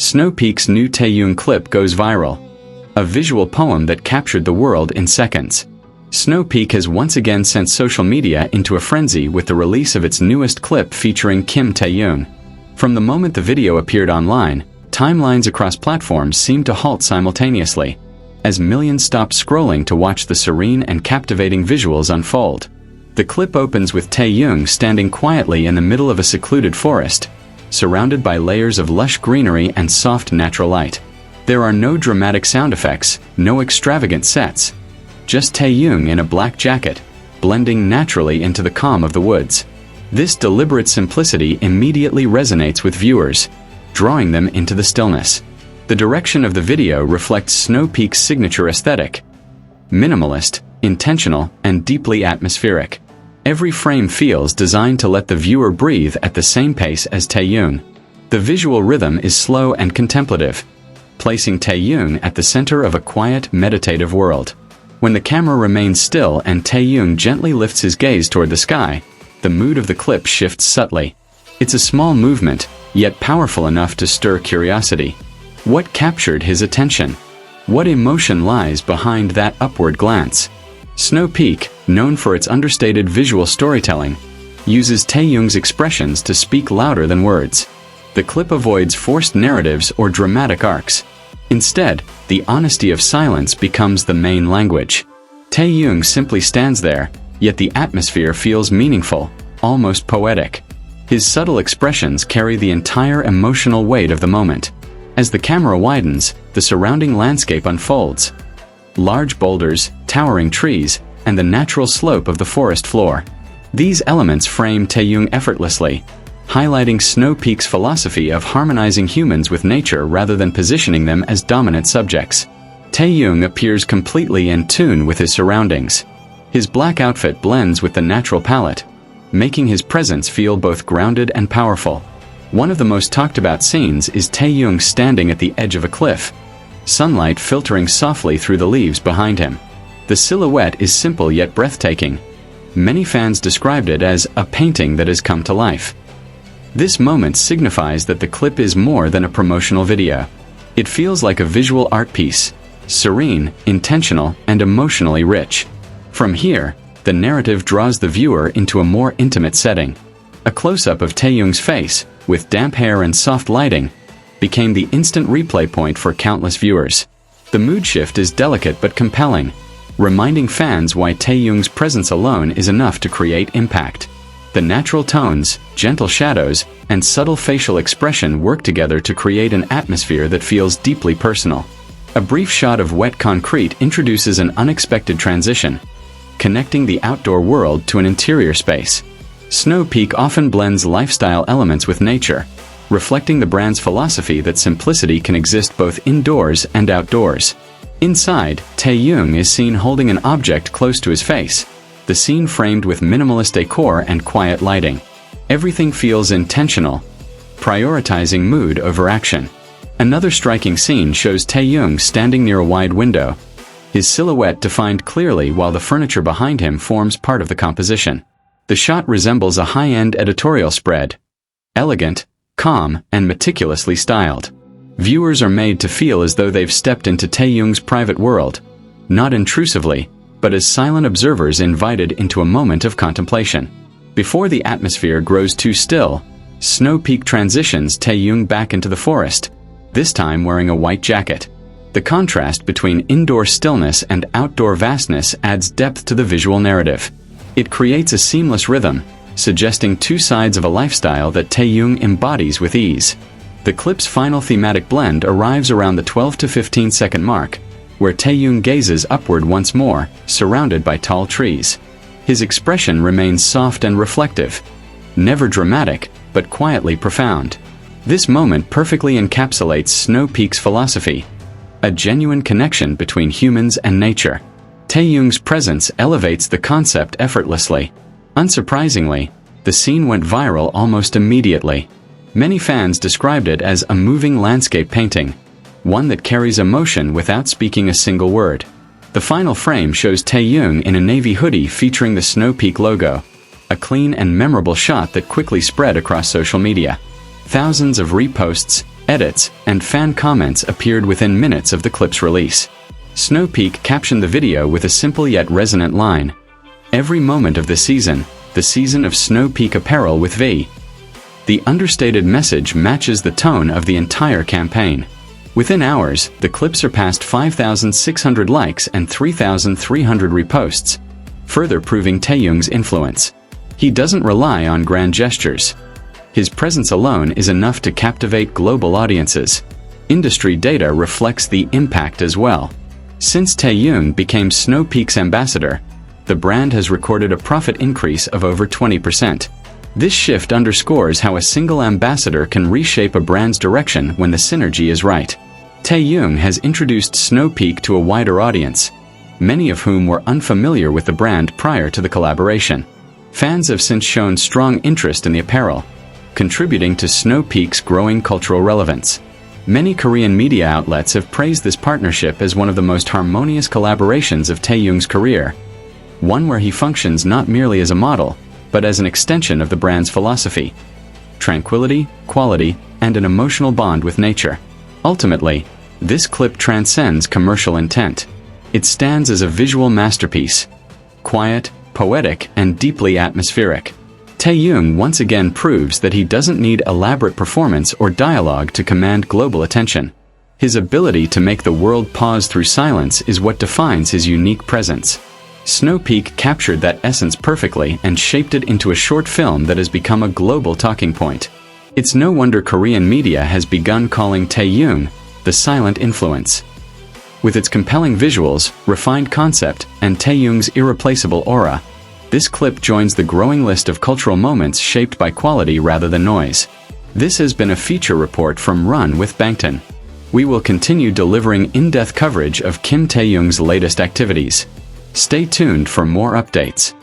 Snow Peak's new Taehyung clip goes viral. A visual poem that captured the world in seconds. Snow Peak has once again sent social media into a frenzy with the release of its newest clip featuring Taehyung. From the moment the video appeared online, timelines across platforms seemed to halt simultaneously, as millions stopped scrolling to watch the serene and captivating visuals unfold. The clip opens with Taehyung standing quietly in the middle of a secluded forest, surrounded by layers of lush greenery and soft natural light. There are no dramatic sound effects, no extravagant sets. Just Taehyung in a black jacket, blending naturally into the calm of the woods. This deliberate simplicity immediately resonates with viewers, drawing them into the stillness. The direction of the video reflects Snow Peak's signature aesthetic. Minimalist, intentional, and deeply atmospheric. Every frame feels designed to let the viewer breathe at the same pace as Taehyung. The visual rhythm is slow and contemplative, placing Taehyung at the center of a quiet, meditative world. When the camera remains still and Taehyung gently lifts his gaze toward the sky, the mood of the clip shifts subtly. It's a small movement, yet powerful enough to stir curiosity. What captured his attention? What emotion lies behind that upward glance? Snow Peak, known for its understated visual storytelling, uses Taehyung's expressions to speak louder than words. The clip avoids forced narratives or dramatic arcs. Instead, the honesty of silence becomes the main language. Taehyung simply stands there, yet the atmosphere feels meaningful, almost poetic. His subtle expressions carry the entire emotional weight of the moment. As the camera widens, the surrounding landscape unfolds. Large boulders, towering trees, and the natural slope of the forest floor. These elements frame Taehyung effortlessly, highlighting Snow Peak's philosophy of harmonizing humans with nature rather than positioning them as dominant subjects. Taehyung appears completely in tune with his surroundings. His black outfit blends with the natural palette, making his presence feel both grounded and powerful. One of the most talked about scenes is Taehyung standing at the edge of a cliff, sunlight filtering softly through the leaves behind him. The silhouette is simple yet breathtaking. Many fans described it as a painting that has come to life. This moment signifies that the clip is more than a promotional video. It feels like a visual art piece, serene, intentional, and emotionally rich. From here, the narrative draws the viewer into a more intimate setting. A close-up of Taehyung's face, with damp hair and soft lighting, became the instant replay point for countless viewers. The mood shift is delicate but compelling, reminding fans why Taehyung's presence alone is enough to create impact. The natural tones, gentle shadows, and subtle facial expression work together to create an atmosphere that feels deeply personal. A brief shot of wet concrete introduces an unexpected transition, connecting the outdoor world to an interior space. Snow Peak often blends lifestyle elements with nature, reflecting the brand's philosophy that simplicity can exist both indoors and outdoors. Inside, Taehyung is seen holding an object close to his face, the scene framed with minimalist decor and quiet lighting. Everything feels intentional, prioritizing mood over action. Another striking scene shows Taehyung standing near a wide window, his silhouette defined clearly while the furniture behind him forms part of the composition. The shot resembles a high-end editorial spread, elegant, calm, and meticulously styled. Viewers are made to feel as though they've stepped into Taehyung's private world, not intrusively, but as silent observers invited into a moment of contemplation. Before the atmosphere grows too still, Snow Peak transitions Taehyung back into the forest, this time wearing a white jacket. The contrast between indoor stillness and outdoor vastness adds depth to the visual narrative. It creates a seamless rhythm, suggesting two sides of a lifestyle that Taehyung embodies with ease. The clip's final thematic blend arrives around the 12 to 15 second mark, where Taehyung gazes upward once more, surrounded by tall trees. His expression remains soft and reflective, never dramatic, but quietly profound. This moment perfectly encapsulates Snow Peak's philosophy, a genuine connection between humans and nature. Taehyung's presence elevates the concept effortlessly. Unsurprisingly, the scene went viral almost immediately. Many fans described it as a moving landscape painting, one that carries emotion without speaking a single word. The final frame shows Taehyung in a navy hoodie featuring the Snow Peak logo, a clean and memorable shot that quickly spread across social media. Thousands of reposts, Edits and fan comments appeared within minutes of the clip's release. Snow Peak captioned the video with a simple yet resonant line: "Every moment of the season of Snow Peak apparel with V." The understated message matches the tone of the entire campaign. Within hours, the clip surpassed 5,600 likes and 3,300 reposts, further proving Taehyung's influence. He doesn't rely on grand gestures. His presence alone is enough to captivate global audiences. Industry data reflects the impact as well. Since Taehyung became Snow Peak's ambassador, the brand has recorded a profit increase of over 20%. This shift underscores how a single ambassador can reshape a brand's direction when the synergy is right. Taehyung has introduced Snow Peak to a wider audience, many of whom were unfamiliar with the brand prior to the collaboration. Fans have since shown strong interest in the apparel, contributing to Snow Peak's growing cultural relevance. Many Korean media outlets have praised this partnership as one of the most harmonious collaborations of Taehyung's career, one where he functions not merely as a model, but as an extension of the brand's philosophy: tranquility, quality, and an emotional bond with nature. Ultimately, this clip transcends commercial intent. It stands as a visual masterpiece, quiet, poetic, and deeply atmospheric. Taehyung once again proves that he doesn't need elaborate performance or dialogue to command global attention. His ability to make the world pause through silence is what defines his unique presence. Snow Peak captured that essence perfectly and shaped it into a short film that has become a global talking point. It's no wonder Korean media has begun calling Taehyung the silent influence. With its compelling visuals, refined concept, and Taehyung's irreplaceable aura, this clip joins the growing list of cultural moments shaped by quality rather than noise. This has been a feature report from Run with Bangtan. We will continue delivering in-depth coverage of Kim Taehyung's latest activities. Stay tuned for more updates.